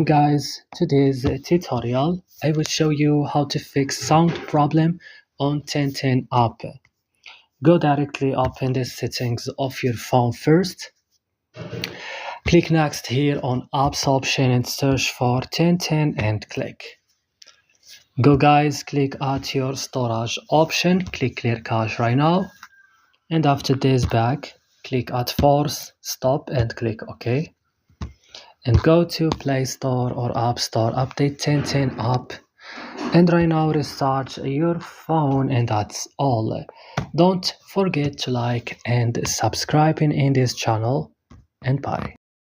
Guys, today's tutorial I will show you how to fix sound problem on 1010 app. Go directly open the settings of your phone first. Click next here on apps option and search for 1010 and click. Go guys, click at your storage option, click clear cache right now. And after this back, click at force, stop and click OK. And go to Play Store or App Store, update 1010 app, and right now restart your phone, and that's all. Don't forget to like and subscribe in this channel, and bye.